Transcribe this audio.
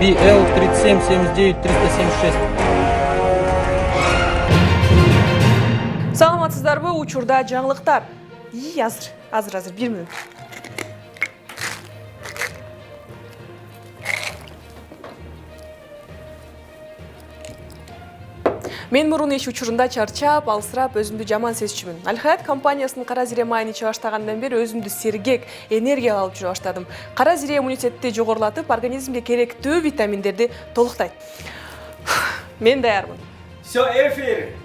BL 3779-376. Саламатсыздарбы, учурда жаңылыктар. Азыр, 1 минут. Мен мурун иш учурунда чарчап, алсырап, өзүмдү жаман сезчүмүн. Алхаят компаниясынын кара зире майын иче баштагандан бери өзүмдү сергек, энергия алып жүрө баштадым. Кара зире иммунитетти жогорулатып, организмге керектүү витаминдерди толуктайт. Мен даярмын. Все, эфир!